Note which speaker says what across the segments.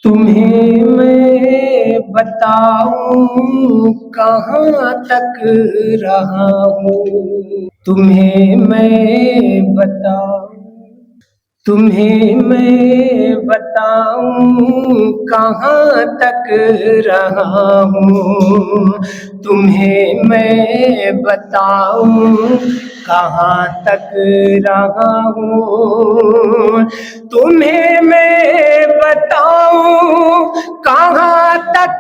Speaker 1: तुम्हें मैं बताऊं कहाँ तक रहा हूँ। तुम्हें मैं बताऊं कहाँ तक रहा हूँ। तुम्हें मैं बताऊं कहाँ तक रहा हूँ। तुम्हें मैं बताऊं कहाँ तक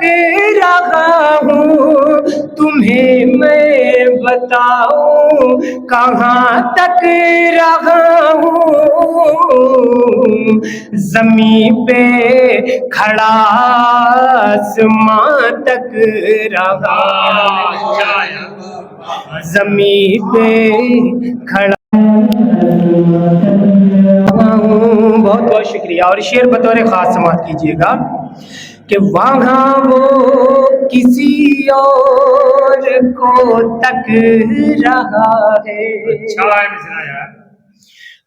Speaker 1: रहा हूँ। तुम्हें मैं बताऊं कहाँ तक रहा हूँ। ज़मीं पे खड़ा आसमां तक रहा, ज़मीं पे खड़ा हूँ। बहुत बहुत शुक्रिया। और शेर बतौर ख़ास समाप्त कीजिएगा कि वहाँ वो किसी और को तक रहा है।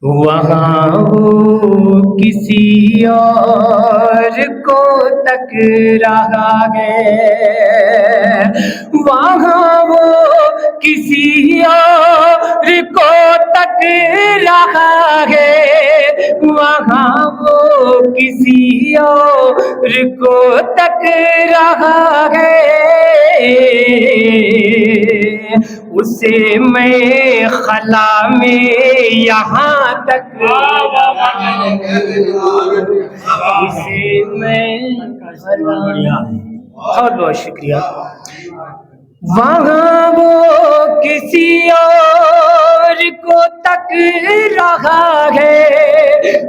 Speaker 1: वहाँ वो किसी और को तक रहा है। वहाँ वो किसी और को तक रहा है। वहाँ वो किसी और को तक रहा है। उसे मैं खला में यहाँ तक, उसे मैं खला, बहुत बहुत शुक्रिया। वहाँ वो किसी और को तक रहा है।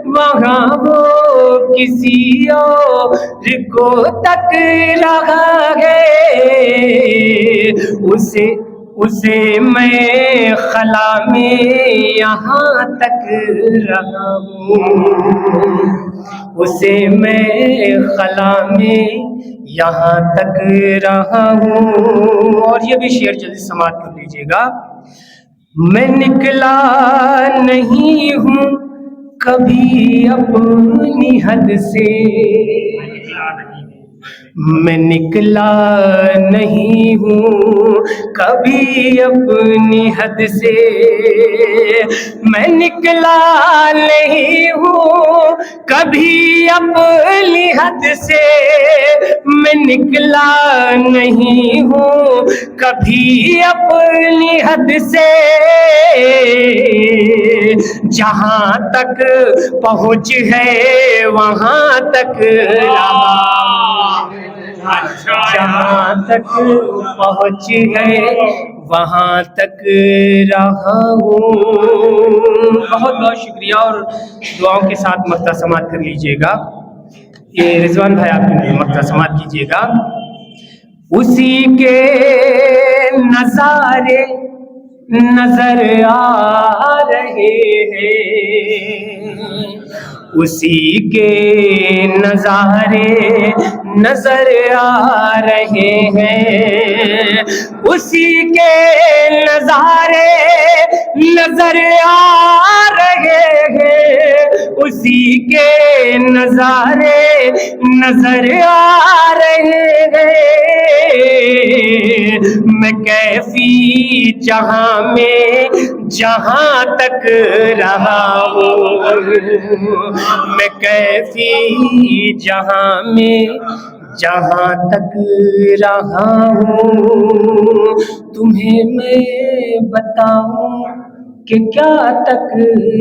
Speaker 1: वहाँ वो किसी और को तक रहा है। उसे मैं खला में यहाँ तक रहा हूँ। उसे मैं खला में यहाँ तक रहा हूँ। और ये भी शेर जल्दी समाप्त कर लीजिएगा। मैं निकला नहीं हूँ कभी अपनी हद से। मैं निकला नहीं हूँ कभी अपनी हद से। मैं निकला नहीं हूँ कभी अपनी हद से। मैं निकला नहीं हूँ कभी अपनी हद से। जहाँ तक पहुँच है वहाँ तक रहा। जहाँ तक पहुँच है वहाँ तक रहा हूँ। बहुत बहुत शुक्रिया। और दुआओं के साथ मक्ता समाप्त कर लीजिएगा। ये रिजवान भाई आपके मक्ता समाप्त कीजिएगा। उसी के नज़ारे नजर आ रहे हैं। उसी के नज़ारे नजर आ रहे हैं। उसी के नज़ारे नजर आ रहे हैं। उसी के नज़ारे नजर आ रहे हैं। मैं कैफी जहां में जहां तक रहा हूँ। मैं कैफी जहां में जहां तक रहा हूँ। तुम्हें मैं बताऊं कि क्या तक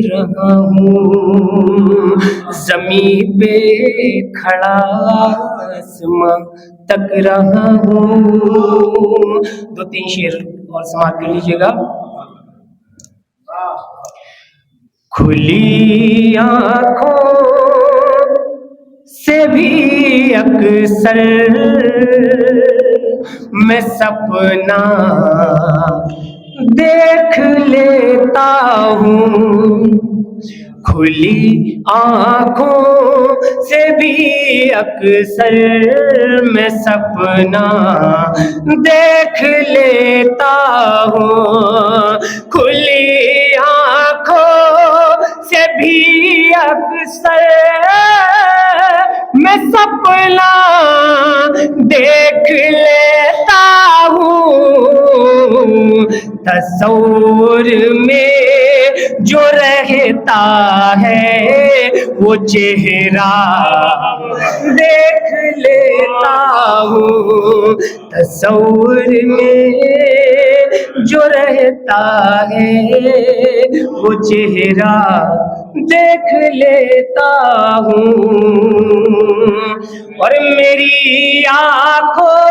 Speaker 1: रहा हूँ। ज़मीन पे खड़ा आसमां तक रहा हूँ। दो तीन शेर और समाप्त कर लीजिएगा। खुली आँखों से भी अक्सर मैं सपना देख लेता हूँ। खुली आँखों से भी अक्सर मैं सपना देख लेता हूँ। खुली आँखों से भी अक्सर मैं सपना देख लेता हूँ, तस्वीर में जो रहता है वो चेहरा देख लेता हूँ, तस्वीर में जो रहता है वो चेहरा देख लेता हूँ। और मेरी आँखों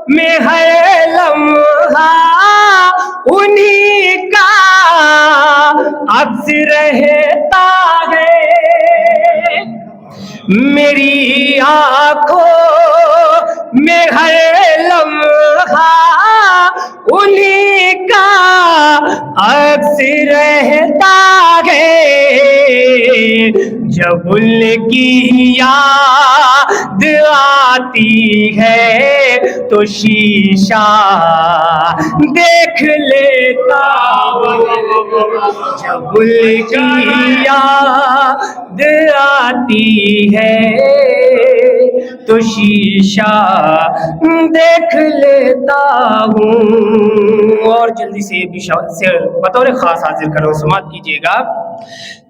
Speaker 1: में हर लम्हा उन्हीं का अक्स रहता है, मेरी आँखों में हर लम्हा उन्हीं का अक्स रहता है। जब उनकी याद आती है तो शीशा देख लेता हूँ, जब उनकी याद आती है तो शीशा देख लेता हूँ। और जल्दी से बतौर खास हाजिर करो, समाप्त कीजिएगा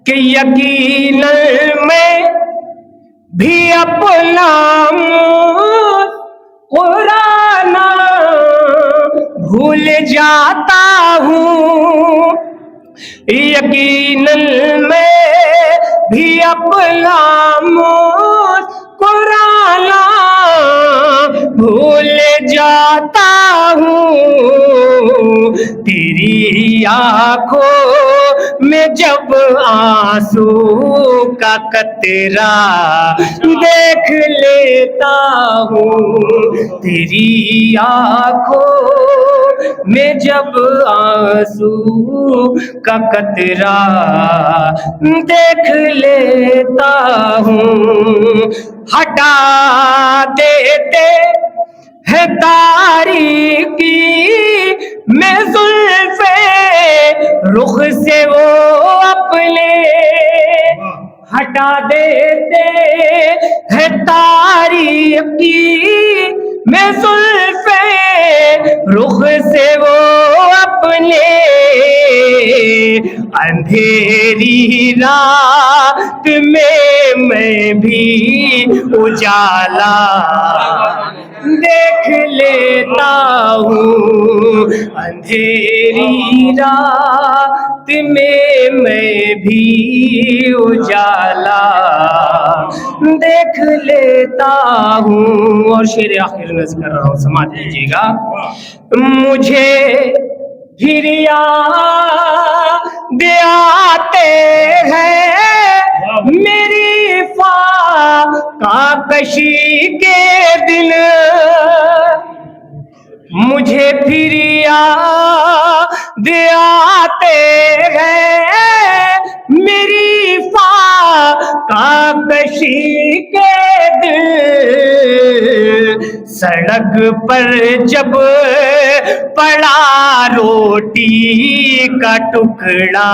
Speaker 1: कि यकीनन मैं भी अपना पुराना भूल जाता हूँ, यकीनन मैं भी अपना पुराना भूल जाता हूँ। तेरी आँखों में जब आंसू का कतरा देख लेता हूँ, तेरी आँखों में जब आंसू का कतरा देख लेता हूँ। हटा देते है तारीकी में जुल्फे रुख से वो अपने, हटा देते है तारीकी में जुल्फे रुख से वो अपने, अंधेरी रात में मैं भी उजाला देख लेता हूँ, अंधेरी रात में मैं भी उजाला देख लेता हूँ। और शेर आखिर नज़्म कर रहा हूँ, समाप्त कीजिएगा। मुझे फिर याद आते हैं मेरी फाकाकशी के दिन, मुझे फिर याद आते हैं मेरी फाकाकशी के दिन, सड़क पर जब पड़ा रोटी का टुकड़ा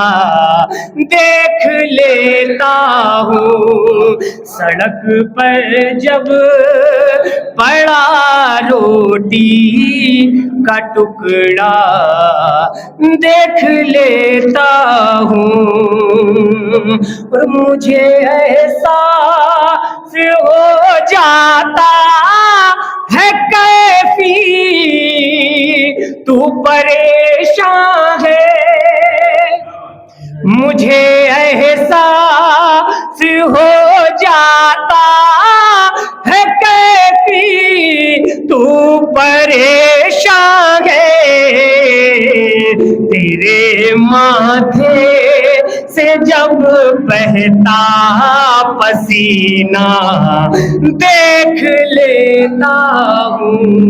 Speaker 1: देख लेता हूँ, सड़क पर जब पड़ा रोटी का टुकड़ा देख लेता हूँ। और मुझे एहसास हो जाता है कैफी तू परेशान है, मुझे एहसास हो जाता है कैफी तू परेशान है, तेरे माथे से जब बहता पसीना देख लेता हूँ।